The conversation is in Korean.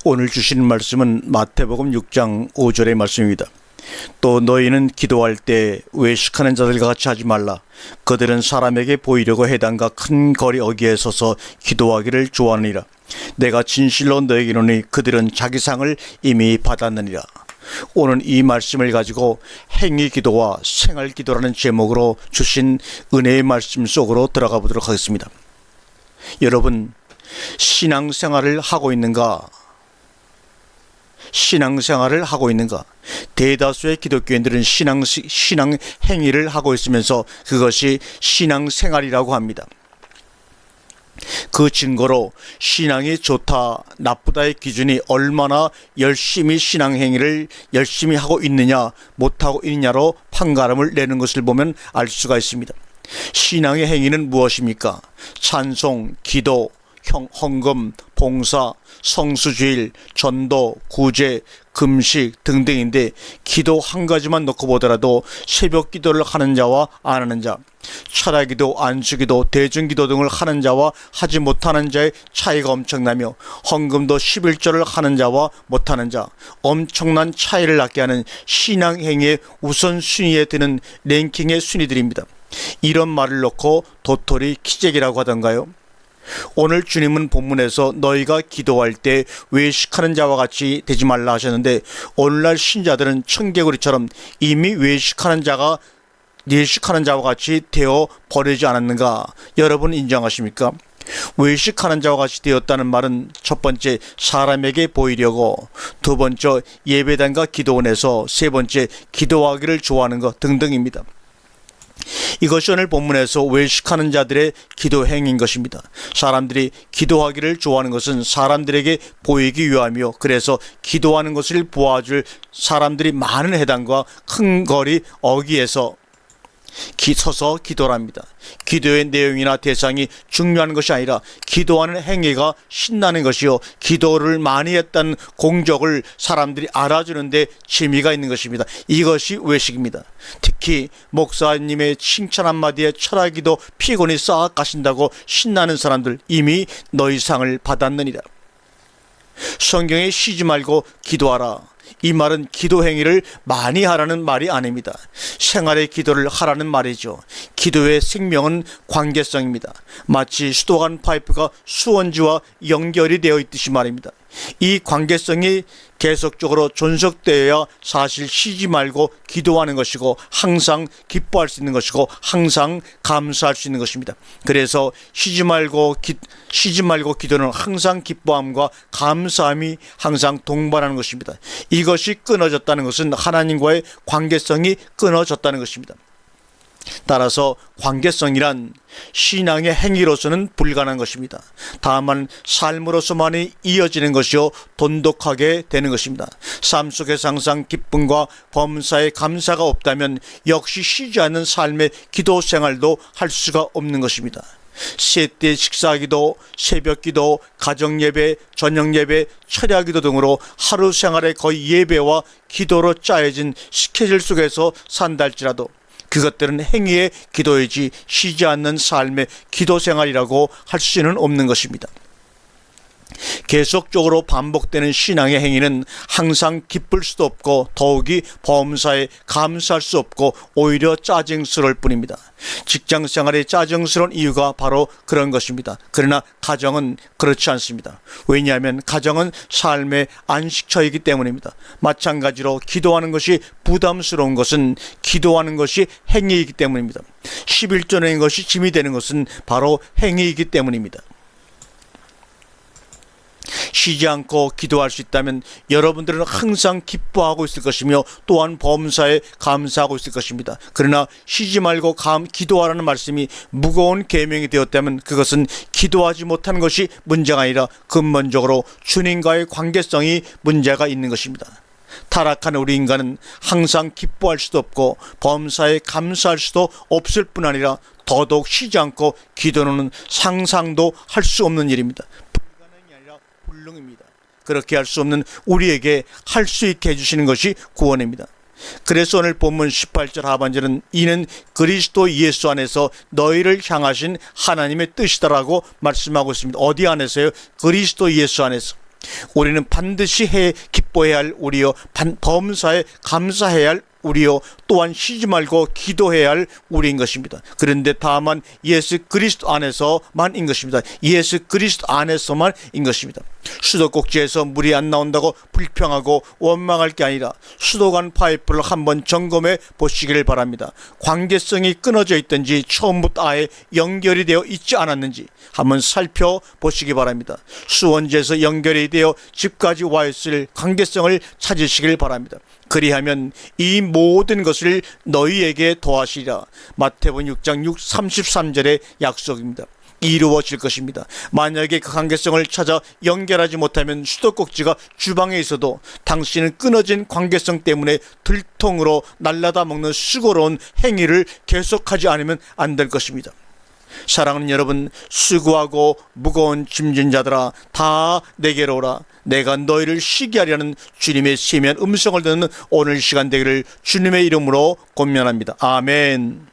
오늘 주시는 말씀은 마태복음 6장 5절의 말씀입니다. 또 너희는 기도할 때 외식하는 자들과 같이 하지 말라. 그들은 사람에게 보이려고 회당과 큰 거리 어귀에 서서 기도하기를 좋아하느니라. 내가 진실로 너에게 이르노니 그들은 자기 상을 이미 받았느니라. 오늘 이 말씀을 가지고 행위 기도와 생활 기도라는 제목으로 주신 은혜의 말씀 속으로 들어가 보도록 하겠습니다. 여러분, 신앙생활을 하고 있는가? 신앙생활을 하고 있는가? 대다수의 기독교인들은 신앙 행위를 하고 있으면서 그것이 신앙생활이라고 합니다. 그 증거로 신앙이 좋다, 나쁘다의 기준이 얼마나 열심히 신앙 행위를 열심히 하고 있느냐, 못하고 있느냐로 판가름을 내는 것을 보면 알 수가 있습니다. 신앙의 행위는 무엇입니까? 찬송, 기도, 헌금, 봉사, 성수주일, 전도, 구제, 금식 등등인데 기도 한 가지만 놓고 보더라도 새벽 기도를 하는 자와 안 하는 자, 철야기도, 안수기도, 대중기도 등을 하는 자와 하지 못하는 자의 차이가 엄청나며 헌금도 11조를 하는 자와 못하는 자, 엄청난 차이를 낳게 하는 신앙행위의 우선순위에 드는 랭킹의 순위들입니다. 이런 말을 놓고 도토리 키재기라고 하던가요? 오늘 주님은 본문에서 너희가 기도할 때 외식하는 자와 같이 되지 말라 하셨는데, 오늘날 신자들은 청개구리처럼 이미 외식하는 자와 같이 되어 버리지 않았는가? 여러분 인정하십니까? 외식하는 자와 같이 되었다는 말은 첫 번째 사람에게 보이려고, 두 번째 예배당과 기도원에서, 세 번째 기도하기를 좋아하는 것 등등입니다. 이것이 오늘 본문에서 외식하는 자들의 기도 행위인 것입니다. 사람들이 기도하기를 좋아하는 것은 사람들에게 보이기 위함이요, 그래서 기도하는 것을 보아줄 사람들이 많은 회당과 큰 거리 어귀에서 서서 기도를 합니다. 기도의 내용이나 대상이 중요한 것이 아니라 기도하는 행위가 신나는 것이요, 기도를 많이 했다는 공적을 사람들이 알아주는데 재미가 있는 것입니다. 이것이 외식입니다. 특히 목사님의 칭찬 한마디에 철학기도 피곤이 싹 가신다고 신나는 사람들, 이미 너희 상을 받았느니라. 성경에 쉬지 말고 기도하라, 이 말은 기도 행위를 많이 하라는 말이 아닙니다. 생활의 기도를 하라는 말이죠. 기도의 생명은 관계성입니다. 마치 수도관 파이프가 수원지와 연결이 되어 있듯이 말입니다. 이 관계성이 계속적으로 존속되어야 사실 쉬지 말고 기도하는 것이고, 항상 기뻐할 수 있는 것이고, 항상 감사할 수 있는 것입니다. 그래서 쉬지 말고 기도는 항상 기뻐함과 감사함이 항상 동반하는 것입니다. 이것이 끊어졌다는 것은 하나님과의 관계성이 끊어졌다는 것입니다. 따라서 관계성이란 신앙의 행위로서는 불가능한 것입니다. 다만 삶으로서만이 이어지는 것이요, 돈독하게 되는 것입니다. 삶 속에서 항상 기쁨과 범사의 감사가 없다면 역시 쉬지 않는 삶의 기도 생활도 할 수가 없는 것입니다. 세때 식사기도, 새벽기도, 가정예배, 저녁예배, 철야기도 등으로 하루 생활의 거의 예배와 기도로 짜여진 스케줄 속에서 산다 할지라도 그것들은 행위의 기도이지 쉬지 않는 삶의 기도 생활이라고 할 수는 없는 것입니다. 계속적으로 반복되는 신앙의 행위는 항상 기쁠 수도 없고, 더욱이 범사에 감사할 수 없고, 오히려 짜증스러울 뿐입니다. 직장 생활이 짜증스러운 이유가 바로 그런 것입니다. 그러나 가정은 그렇지 않습니다. 왜냐하면 가정은 삶의 안식처이기 때문입니다. 마찬가지로 기도하는 것이 부담스러운 것은 기도하는 것이 행위이기 때문입니다. 11조 내는 것이 짐이 되는 것은 바로 행위이기 때문입니다. 쉬지 않고 기도할 수 있다면 여러분들은 항상 기뻐하고 있을 것이며, 또한 범사에 감사하고 있을 것입니다. 그러나 쉬지 말고 기도하라는 말씀이 무거운 계명이 되었다면 그것은 기도하지 못한 것이 문제가 아니라 근본적으로 주님과의 관계성이 문제가 있는 것입니다. 타락한 우리 인간은 항상 기뻐할 수도 없고 범사에 감사할 수도 없을 뿐 아니라 더더욱 쉬지 않고 기도는 상상도 할 수 없는 일입니다. 불능입니다. 그렇게 할 수 없는 우리에게 할 수 있게 해주시는 것이 구원입니다. 그래서 오늘 본문 18절 하반절은 이는 그리스도 예수 안에서 너희를 향하신 하나님의 뜻이다라고 말씀하고 있습니다. 어디 안에서요? 그리스도 예수 안에서. 우리는 반드시 기뻐해야 할 우리요, 범사에 감사해야 할 우리요, 또한 쉬지 말고 기도해야 할 우리인 것입니다. 그런데 다만 예수 그리스도 안에서만인 것입니다. 예수 그리스도 안에서만인 것입니다. 수도꼭지에서 물이 안 나온다고 불평하고 원망할 게 아니라 수도관 파이프를 한번 점검해 보시기를 바랍니다. 관계성이 끊어져 있든지 처음부터 아예 연결이 되어 있지 않았는지 한번 살펴보시기 바랍니다. 수원지에서 연결이 되어 집까지 와 있을 관계성을 찾으시길 바랍니다. 그리하면 이 모든 것을 너희에게 더하시리라. 마태복음 6장 33절의 약속입니다. 이루어질 것입니다. 만약에 그 관계성을 찾아 연결하지 못하면 수도꼭지가 주방에 있어도 당신은 끊어진 관계성 때문에 들통으로 날라다 먹는 수고로운 행위를 계속하지 않으면 안 될 것입니다. 사랑하는 여러분, 수고하고 무거운 짐진 자들아 다 내게로 오라. 내가 너희를 쉬게 하리라는 주님의 세미한 음성을 듣는 오늘 시간 되기를 주님의 이름으로 권면합니다. 아멘.